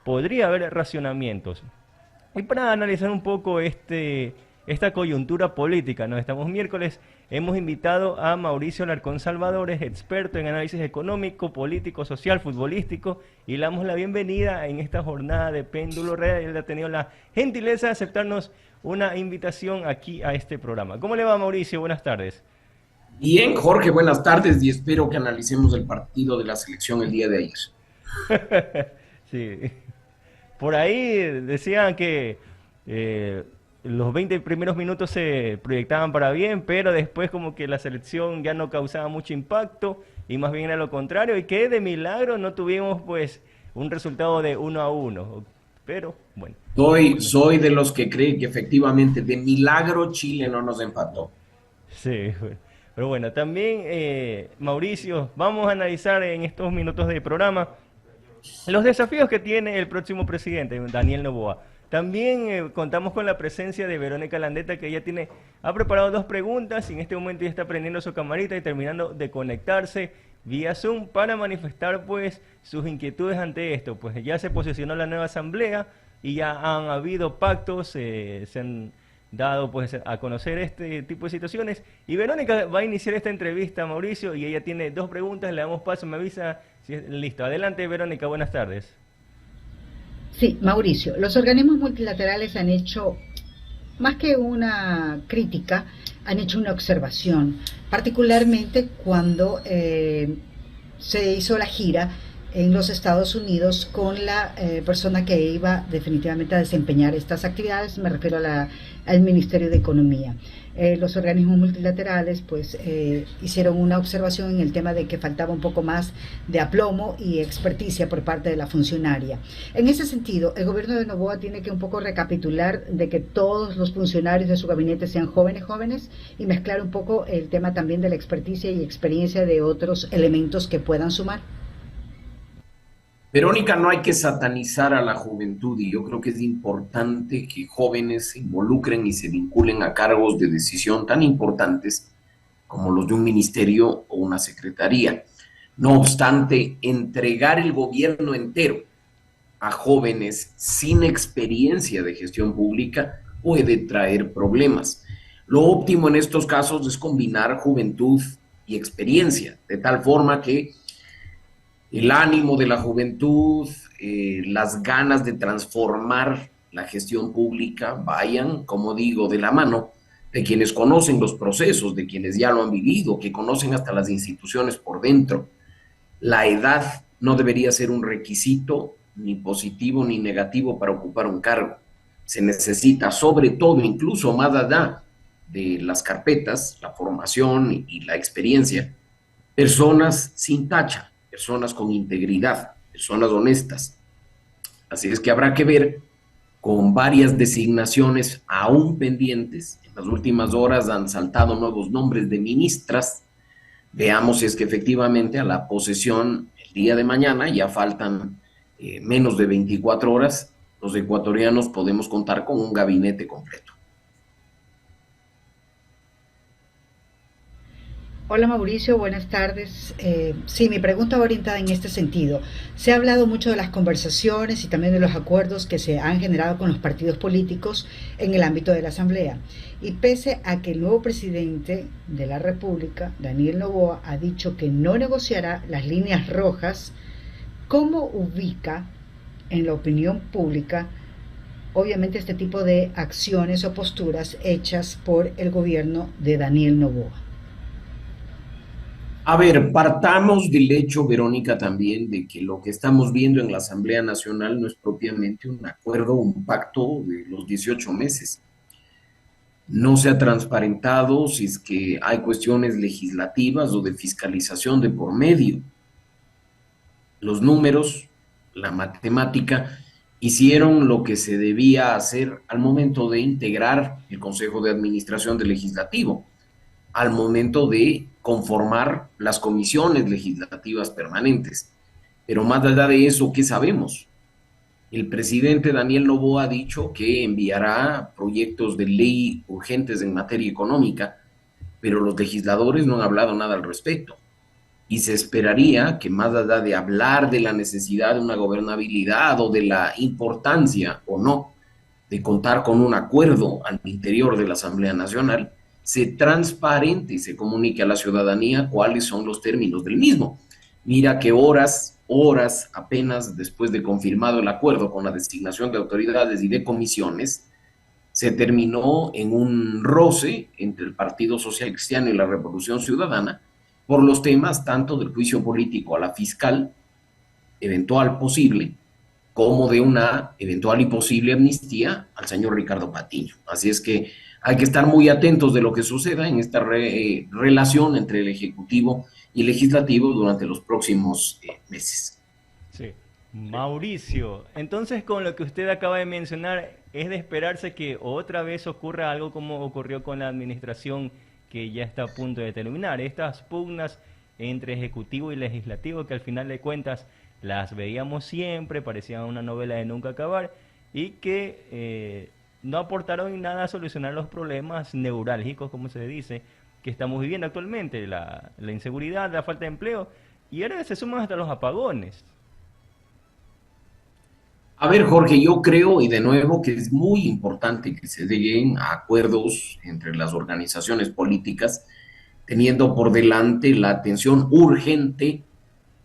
podría haber racionamientos. Y para analizar un poco esta coyuntura política, ¿no? Estamos miércoles, hemos invitado a Mauricio Alarcón Salvadores, experto en análisis económico, político, social, futbolístico, y le damos la bienvenida en esta jornada de Péndulo Red. Él ha tenido la gentileza de aceptarnos una invitación aquí a este programa. ¿Cómo le va, Mauricio? Buenas tardes. Bien, Jorge, buenas tardes y espero que analicemos el partido de la selección el día de ayer. Sí. Por ahí decían que eh, los 20 primeros minutos se proyectaban para bien, pero después como que la selección ya no causaba mucho impacto y más bien era lo contrario y que de milagro no tuvimos pues un resultado de 1-1. Pero bueno, bueno, Soy de los que cree que efectivamente de milagro Chile no nos empató. sí, bueno. Pero bueno, también Mauricio, vamos a analizar en estos minutos de programa los desafíos que tiene el próximo presidente, Daniel Noboa. También contamos con la presencia de Verónica Landeta, que ella ha preparado dos preguntas y en este momento ya está prendiendo su camarita y terminando de conectarse vía Zoom para manifestar pues sus inquietudes ante esto. Pues ya se posicionó la nueva asamblea y ya han habido pactos, se han dado pues a conocer este tipo de situaciones. Y Verónica va a iniciar esta entrevista, Mauricio, y ella tiene dos preguntas, le damos paso, me avisa si es listo. Adelante, Verónica, buenas tardes. Sí, Mauricio, los organismos multilaterales han hecho, más que una crítica, han hecho una observación, particularmente cuando se hizo la gira en los Estados Unidos con la persona que iba definitivamente a desempeñar estas actividades, me refiero al Ministerio de Economía. Los organismos multilaterales pues hicieron una observación en el tema de que faltaba un poco más de aplomo y experticia por parte de la funcionaria. En ese sentido, el gobierno de Noboa tiene que un poco recapitular de que todos los funcionarios de su gabinete sean jóvenes y mezclar un poco el tema también de la experticia y experiencia de otros elementos que puedan sumar. Verónica, no hay que satanizar a la juventud y yo creo que es importante que jóvenes se involucren y se vinculen a cargos de decisión tan importantes como los de un ministerio o una secretaría. No obstante, entregar el gobierno entero a jóvenes sin experiencia de gestión pública puede traer problemas. Lo óptimo en estos casos es combinar juventud y experiencia, de tal forma que el ánimo de la juventud, las ganas de transformar la gestión pública vayan, como digo, de la mano de quienes conocen los procesos, de quienes ya lo han vivido, que conocen hasta las instituciones por dentro. La edad no debería ser un requisito ni positivo ni negativo para ocupar un cargo. Se necesita, sobre todo, incluso más allá de las carpetas, la formación y la experiencia, personas sin tacha, personas con integridad, personas honestas. Así es que habrá que ver con varias designaciones aún pendientes. En las últimas horas han saltado nuevos nombres de ministras. Veamos si es que efectivamente a la posesión el día de mañana, ya faltan menos de 24 horas, los ecuatorianos podemos contar con un gabinete completo. Hola Mauricio, buenas tardes. Sí, mi pregunta va orientada en este sentido. Se ha hablado mucho de las conversaciones y también de los acuerdos que se han generado con los partidos políticos en el ámbito de la Asamblea. Y pese a que el nuevo presidente de la República, Daniel Noboa, ha dicho que no negociará las líneas rojas, ¿cómo ubica en la opinión pública, obviamente, este tipo de acciones o posturas hechas por el gobierno de Daniel Noboa? A ver, partamos del hecho, Verónica, también de que lo que estamos viendo en la Asamblea Nacional no es propiamente un acuerdo, un pacto de los 18 meses. No se ha transparentado si es que hay cuestiones legislativas o de fiscalización de por medio. Los números, la matemática, hicieron lo que se debía hacer al momento de integrar el Consejo de Administración del Legislativo, al momento de conformar las comisiones legislativas permanentes. Pero más allá de eso, ¿qué sabemos? El presidente Daniel Noboa ha dicho que enviará proyectos de ley urgentes en materia económica, pero los legisladores no han hablado nada al respecto. y se esperaría que más allá de hablar de la necesidad de una gobernabilidad o de la importancia o no de contar con un acuerdo al interior de la Asamblea Nacional, se transparente y se comunique a la ciudadanía cuáles son los términos del mismo. Mira que horas apenas después de confirmado el acuerdo con la designación de autoridades y de comisiones, se terminó en un roce entre el Partido Social Cristiano y la Revolución Ciudadana por los temas tanto del juicio político a la fiscal eventual posible como de una eventual y posible amnistía al señor Ricardo Patiño. Así es que hay que estar muy atentos de lo que suceda en esta relación entre el Ejecutivo y Legislativo durante los próximos meses. Sí. Mauricio, entonces con lo que usted acaba de mencionar, es de esperarse que otra vez ocurra algo como ocurrió con la administración que ya está a punto de terminar. Estas pugnas entre ejecutivo y legislativo que al final de cuentas las veíamos siempre, parecían una novela de nunca acabar y que no aportaron en nada a solucionar los problemas neurálgicos, como se dice, que estamos viviendo actualmente, la inseguridad, la falta de empleo y ahora se suman hasta los apagones. A ver, Jorge, yo creo, y de nuevo, que es muy importante que se lleguen a acuerdos entre las organizaciones políticas, teniendo por delante la atención urgente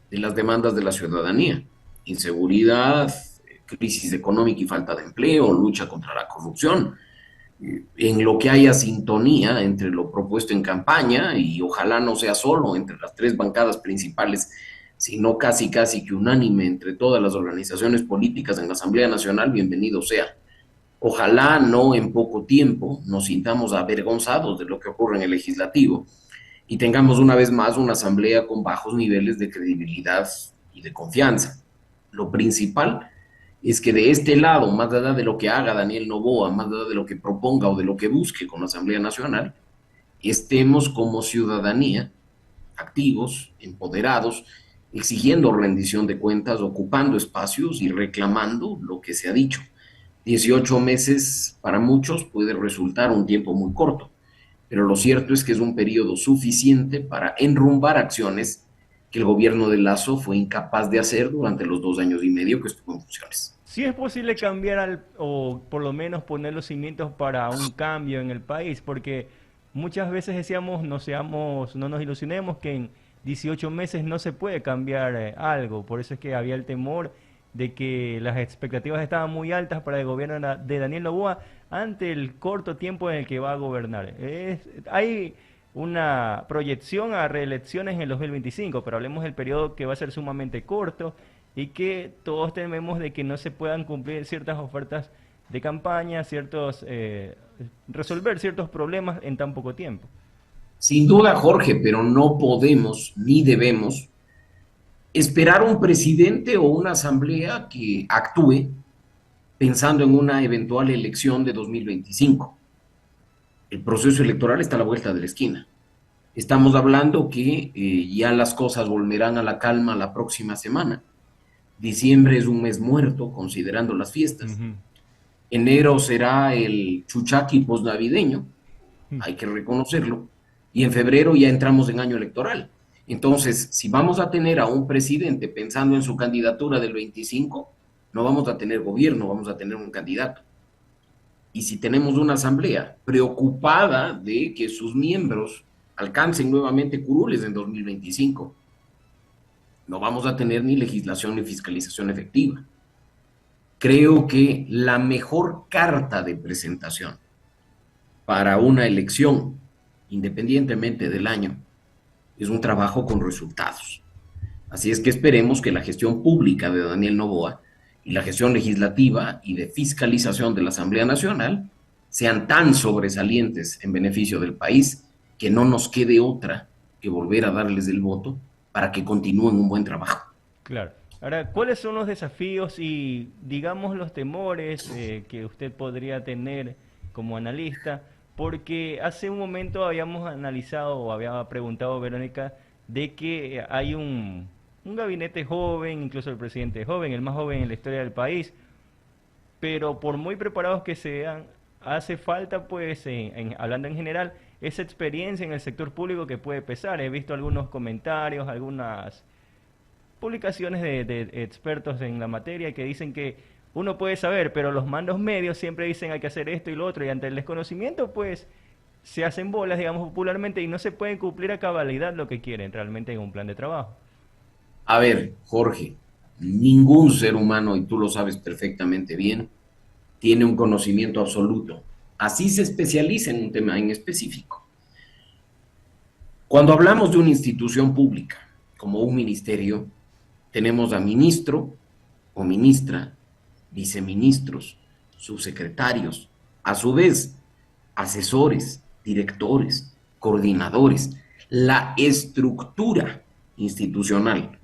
de las demandas de la ciudadanía: inseguridad, crisis económica y falta de empleo, lucha contra la corrupción, en lo que haya sintonía entre lo propuesto en campaña, y ojalá no sea solo entre las tres bancadas principales, sino casi casi que unánime entre todas las organizaciones políticas en la Asamblea Nacional, bienvenido sea. Ojalá no en poco tiempo nos sintamos avergonzados de lo que ocurre en el legislativo y tengamos una vez más una asamblea con bajos niveles de credibilidad y de confianza. Lo principal es que de este lado, más allá de lo que haga Daniel Noboa, más allá de lo que proponga o de lo que busque con la Asamblea Nacional, estemos como ciudadanía activos, empoderados, exigiendo rendición de cuentas, ocupando espacios y reclamando lo que se ha dicho. 18 meses para muchos puede resultar un tiempo muy corto, pero lo cierto es que es un periodo suficiente para enrumbar acciones que el gobierno de Lazo fue incapaz de hacer durante los 2 años y medio que estuvo en funciones. Si es posible cambiar o por lo menos poner los cimientos para un cambio en el país, porque muchas veces decíamos, no nos ilusionemos que en 18 meses no se puede cambiar algo, por eso es que había el temor de que las expectativas estaban muy altas para el gobierno de Daniel Noboa ante el corto tiempo en el que va a gobernar. Hay una proyección a reelecciones en el 2025, pero hablemos del periodo que va a ser sumamente corto y que todos tememos de que no se puedan cumplir ciertas ofertas de campaña, resolver ciertos problemas en tan poco tiempo. Sin duda, Jorge, pero no podemos ni debemos esperar un presidente o una asamblea que actúe pensando en una eventual elección de 2025. El proceso electoral está a la vuelta de la esquina. Estamos hablando que ya las cosas volverán a la calma la próxima semana. Diciembre es un mes muerto, considerando las fiestas. Ujú. Enero será el chuchaqui posnavideño, hay que reconocerlo, y en febrero ya entramos en año electoral. Entonces, si vamos a tener a un presidente pensando en su candidatura del 25, no vamos a tener gobierno, vamos a tener un candidato. Y si tenemos una asamblea preocupada de que sus miembros alcancen nuevamente curules en 2025, no vamos a tener ni legislación ni fiscalización efectiva. Creo que la mejor carta de presentación para una elección, independientemente del año, es un trabajo con resultados. Así es que esperemos que la gestión pública de Daniel Noboa y la gestión legislativa y de fiscalización de la Asamblea Nacional sean tan sobresalientes en beneficio del país que no nos quede otra que volver a darles el voto para que continúen un buen trabajo. Claro. Ahora, ¿cuáles son los desafíos y, digamos, los temores que usted podría tener como analista? Porque hace un momento habíamos analizado o había preguntado Verónica de que hay un gabinete joven, incluso el presidente es joven, el más joven en la historia del país, pero por muy preparados que sean, hace falta, pues, hablando en general, esa experiencia en el sector público que puede pesar. He visto algunos comentarios, algunas publicaciones de expertos en la materia que dicen que uno puede saber, pero los mandos medios siempre dicen hay que hacer esto y lo otro, y ante el desconocimiento, pues se hacen bolas, digamos popularmente, y no se pueden cumplir a cabalidad lo que quieren realmente en un plan de trabajo. A ver, Jorge, ningún ser humano, y tú lo sabes perfectamente bien, tiene un conocimiento absoluto. Así se especializa en un tema en específico. Cuando hablamos de una institución pública, como un ministerio, tenemos a ministro o ministra, viceministros, subsecretarios, a su vez, asesores, directores, coordinadores. La estructura institucional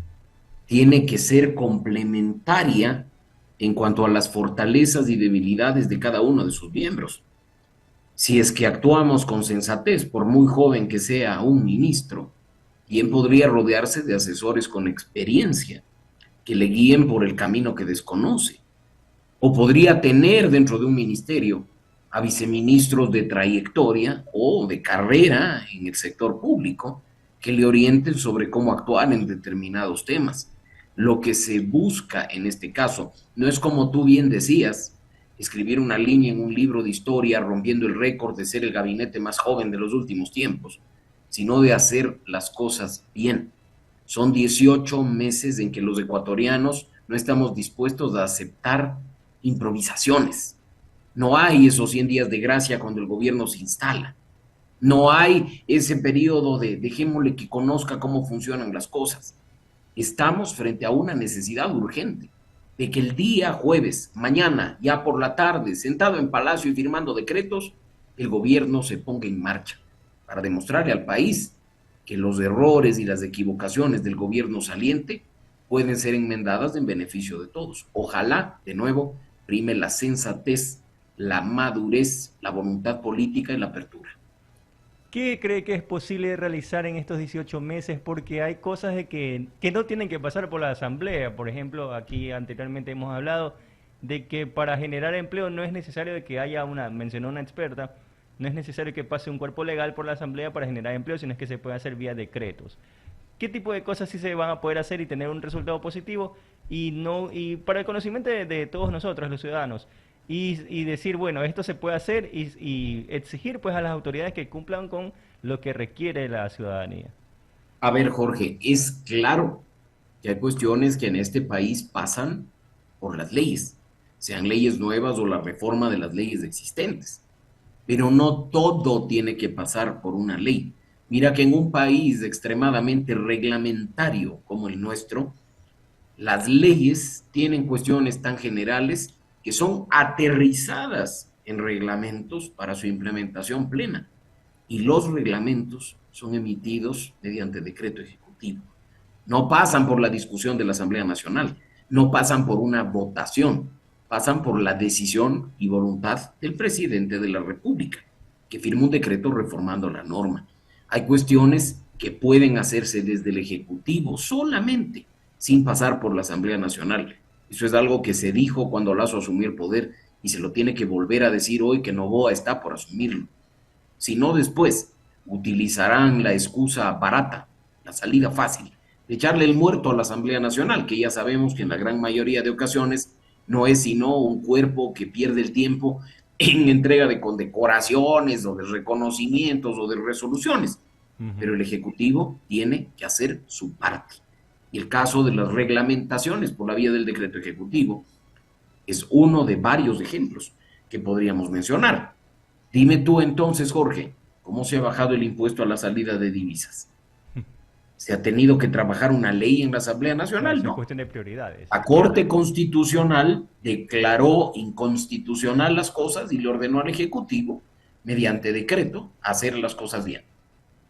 tiene que ser complementaria en cuanto a las fortalezas y debilidades de cada uno de sus miembros. Si es que actuamos con sensatez, por muy joven que sea un ministro, bien podría rodearse de asesores con experiencia que le guíen por el camino que desconoce. O podría tener dentro de un ministerio a viceministros de trayectoria o de carrera en el sector público que le orienten sobre cómo actuar en determinados temas. Lo que se busca en este caso no es, como tú bien decías, escribir una línea en un libro de historia rompiendo el récord de ser el gabinete más joven de los últimos tiempos, sino de hacer las cosas bien. Son 18 meses en que los ecuatorianos no estamos dispuestos a aceptar improvisaciones. No hay esos 100 días de gracia cuando el gobierno se instala. No hay ese periodo de dejémosle que conozca cómo funcionan las cosas. Estamos frente a una necesidad urgente de que el día jueves, mañana, ya por la tarde, sentado en Palacio y firmando decretos, el gobierno se ponga en marcha para demostrarle al país que los errores y las equivocaciones del gobierno saliente pueden ser enmendadas en beneficio de todos. Ojalá, de nuevo, prime la sensatez, la madurez, la voluntad política y la apertura. ¿Qué cree que es posible realizar en estos 18 meses? Porque hay cosas que no tienen que pasar por la asamblea. Por ejemplo, aquí anteriormente hemos hablado de que para generar empleo no es necesario de que haya mencionó una experta, no es necesario que pase un cuerpo legal por la asamblea para generar empleo, sino es que se puede hacer vía decretos. ¿Qué tipo de cosas sí se van a poder hacer y tener un resultado positivo y para el conocimiento de todos nosotros, los ciudadanos? Y decir, bueno, esto se puede hacer y exigir pues a las autoridades que cumplan con lo que requiere la ciudadanía. A ver, Jorge, es claro que hay cuestiones que en este país pasan por las leyes, sean leyes nuevas o la reforma de las leyes existentes, pero no todo tiene que pasar por una ley. Mira que en un país extremadamente reglamentario como el nuestro, las leyes tienen cuestiones tan generales que son aterrizadas en reglamentos para su implementación plena. Y los reglamentos son emitidos mediante decreto ejecutivo. No pasan por la discusión de la Asamblea Nacional, no pasan por una votación, pasan por la decisión y voluntad del presidente de la República, que firma un decreto reformando la norma. Hay cuestiones que pueden hacerse desde el Ejecutivo solamente, sin pasar por la Asamblea Nacional. Eso es algo que se dijo cuando Lazo asumió el poder y se lo tiene que volver a decir hoy que Noboa está por asumirlo. Si no, después utilizarán la excusa barata, la salida fácil, de echarle el muerto a la Asamblea Nacional, que ya sabemos que en la gran mayoría de ocasiones no es sino un cuerpo que pierde el tiempo en entrega de condecoraciones o de reconocimientos o de resoluciones. Pero el Ejecutivo tiene que hacer su parte. Y el caso de las reglamentaciones por la vía del decreto ejecutivo es uno de varios ejemplos que podríamos mencionar. Dime tú entonces, Jorge, ¿cómo se ha bajado el impuesto a la salida de divisas? ¿Se ha tenido que trabajar una ley en la Asamblea Claro, Nacional? eso es No. cuestión de prioridades. La Corte Constitucional declaró inconstitucional las cosas y le ordenó al Ejecutivo, mediante decreto, hacer las cosas bien.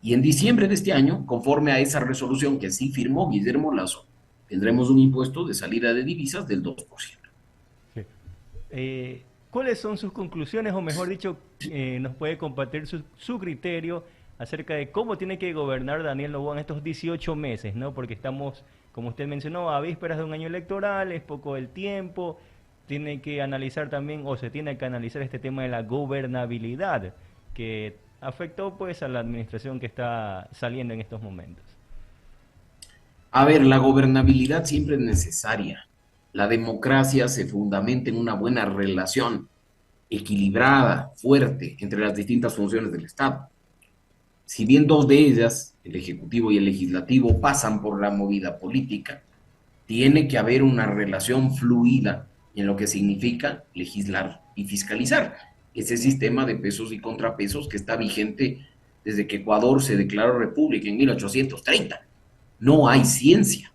Y en diciembre de este año, conforme a esa resolución que sí firmó Guillermo Lazo, tendremos un impuesto de salida de divisas del 2%. Sí. ¿Cuáles son sus conclusiones, o mejor dicho, nos puede compartir su criterio acerca de cómo tiene que gobernar Daniel Noboa en estos 18 meses, ¿no? Porque estamos, como usted mencionó, a vísperas de un año electoral, es poco el tiempo, tiene que analizar también, o se tiene que analizar este tema de la gobernabilidad, que afectó pues a la administración que está saliendo en estos momentos. A ver, la gobernabilidad siempre es necesaria. La democracia se fundamenta en una buena relación equilibrada, fuerte, entre las distintas funciones del Estado. Si bien dos de ellas, el Ejecutivo y el Legislativo, pasan por la movida política, tiene que haber una relación fluida en lo que significa legislar y fiscalizar. Ese sistema de pesos y contrapesos que está vigente desde que Ecuador se declaró república en 1830. No hay ciencia.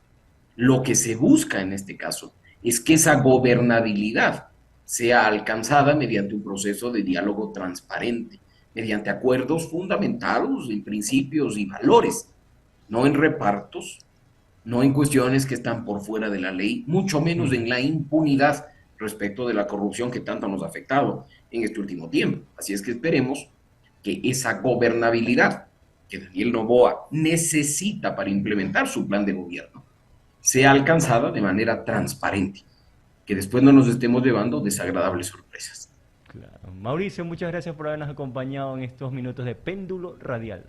Lo que se busca en este caso es que esa gobernabilidad sea alcanzada mediante un proceso de diálogo transparente, mediante acuerdos fundamentados en principios y valores, no en repartos, no en cuestiones que están por fuera de la ley, mucho menos en la impunidad respecto de la corrupción que tanto nos ha afectado en este último tiempo. Así es que esperemos que esa gobernabilidad que Daniel Noboa necesita para implementar su plan de gobierno sea alcanzada de manera transparente, que después no nos estemos llevando desagradables sorpresas. Claro. Mauricio, muchas gracias por habernos acompañado en estos minutos de Péndulo Radial.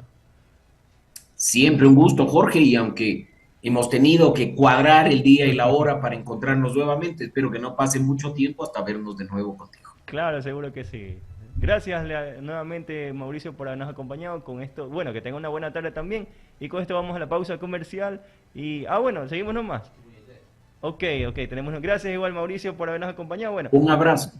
Siempre un gusto, Jorge, y aunque hemos tenido que cuadrar el día y la hora para encontrarnos nuevamente, espero que no pase mucho tiempo hasta vernos de nuevo contigo. Claro, seguro que sí. Gracias nuevamente, Mauricio, por habernos acompañado con esto. Bueno, que tenga una buena tarde también. Y con esto vamos a la pausa comercial. Y, bueno, seguimos nomás. Ok, tenemos. Gracias igual, Mauricio, por habernos acompañado. Bueno. Un abrazo.